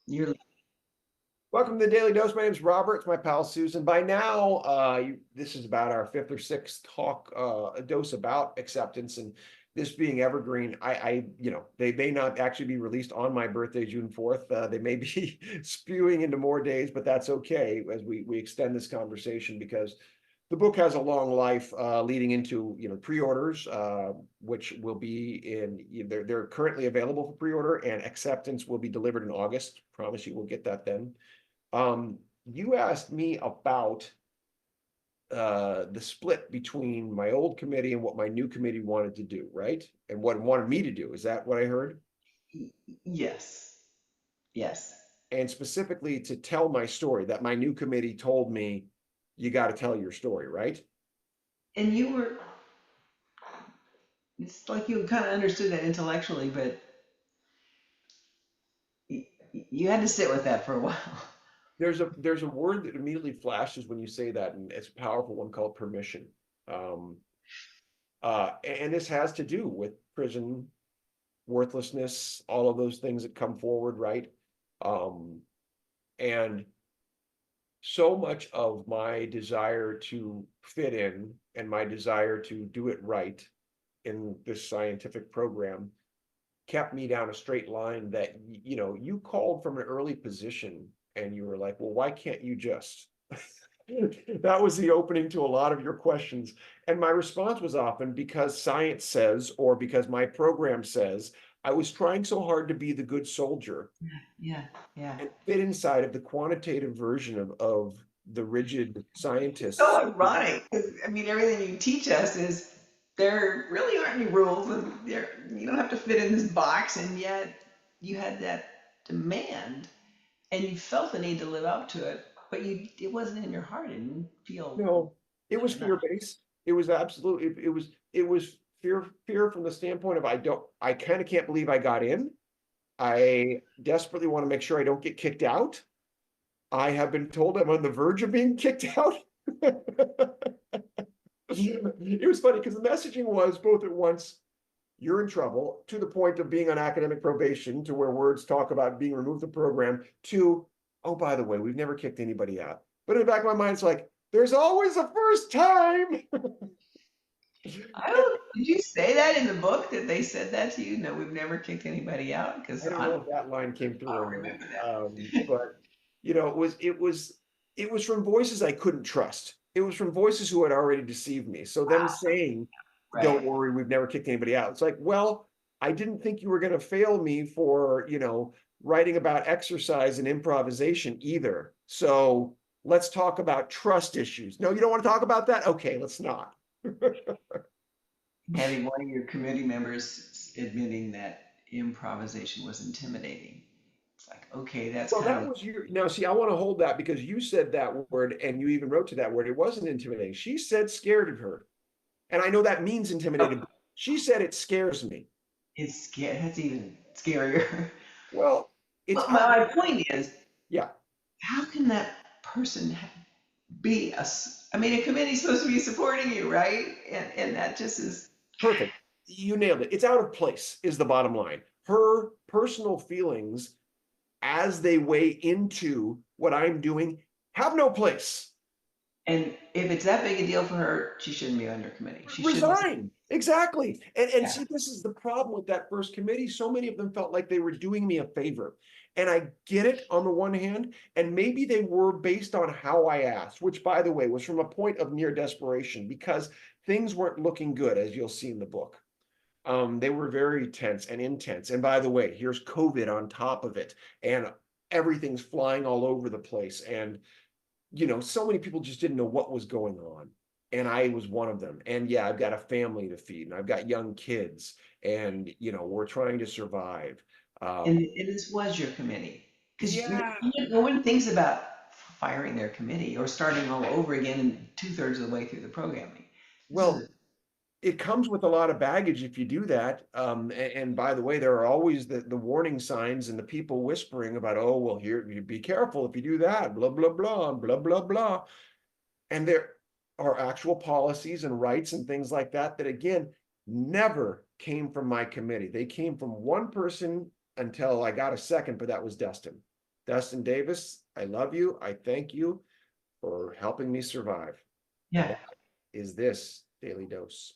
You're Welcome to the Daily Dose. My name is Robert. It's my pal Susan. By now, this is about our fifth or sixth talk, dose about acceptance, and this being evergreen. They may not actually be released on my birthday, June 4th. They may be spewing into more days, but that's okay as we extend this conversation because the book has a long life leading into pre-orders, which will be they're currently available for pre-order, and acceptance will be delivered in August. Promise you, we'll get that then. You asked me about the split between my old committee and what my new committee wanted to do, right? And what it wanted me to do. Is that what I heard? yes, yes. And specifically to tell my story, that my new committee told me, you got to tell your story, right? And it's like you kind of understood that intellectually, but you had to sit with that for a while. There's a word that immediately flashes when you say that, and it's a powerful one called permission. Um, and this has to do with prison worthlessness, all of those things that come forward, right? Um, and so much of my desire to fit in and my desire to do it right in this scientific program kept me down a straight line that, you called from an early position and you were like, well, why can't you just? That was the opening to a lot of your questions. And my response was often because science says, or because my program says. I was trying so hard to be the good soldier Yeah, yeah. and fit inside of the quantitative version of the rigid So scientists. ironic, because I mean, everything you teach us is there really aren't any rules, and you don't have to fit in this box, and yet you had that demand, and you felt the need to live up to it, but it wasn't in your heart, and you didn't feel No, it good was enough. fear-based. It was absolutely, it was fear from the standpoint of I kind of can't believe I got in. I desperately want to make sure I don't get kicked out. I have been told I'm on the verge of being kicked out. It was funny because the messaging was both at once, you're in trouble, to the point of being on academic probation, to where words talk about being removed from the program, to, oh, by the way, we've never kicked anybody out. But in the back of my mind, it's like, there's always a first time. I don't. Did you say that in the book that they said that to you? No, we've never kicked anybody out because I don't know if that line came I through or don't remember not. that. But it was from voices I couldn't trust. It was from voices who had already deceived me. So them saying, "Don't Right. worry, we've never kicked anybody out." It's like, well, I didn't think you were going to fail me for, writing about exercise and improvisation either. So let's talk about trust issues. No, you don't want to talk about that? Okay, let's not. Having one of your committee members admitting that improvisation was intimidating. It's like, okay, that's Well, kind that of was your, now see, I want to hold that because you said that word and you even wrote to that word. It wasn't intimidating. She said scared of her. And I know that means intimidated, but she said it scares me. it's scary. That's even scarier. Well, it's But out. my point is, Yeah, how can that person be I mean, a committee's supposed to be supporting you, right? And that just is. perfect. You nailed it. It's out of place, is the bottom line. Her personal feelings as they weigh into what I'm doing have no place. And if it's that big a deal for her, she shouldn't be on your committee. She shouldn't. Resign. Exactly. And Yeah. see, this is the problem with that first committee. So many of them felt like they were doing me a favor. And I get it on the one hand, and maybe they were based on how I asked, which, by the way, was from a point of near desperation because things weren't looking good, as you'll see in the book. They were very tense and intense. And by the way, here's COVID on top of it, and everything's flying all over the place. And so many people just didn't know what was going on. And I was one of them. And yeah, I've got a family to feed and I've got young kids and, we're trying to survive. And this was your committee. Because Yeah. no one thinks about firing their committee or starting all over again two-thirds of the way through the programming. This Well, is, it comes with a lot of baggage if you do that. And by the way, there are always the warning signs and the people whispering about, oh, well, here, you be careful if you do that, blah, blah, blah, blah, blah, blah. And there are actual policies and rights and things like that that, again, never came from my committee. They came from one person until I got a second, but that was Dustin. Dustin Davis, I love you. I thank you for helping me survive. And Yeah. that is this Daily Dose.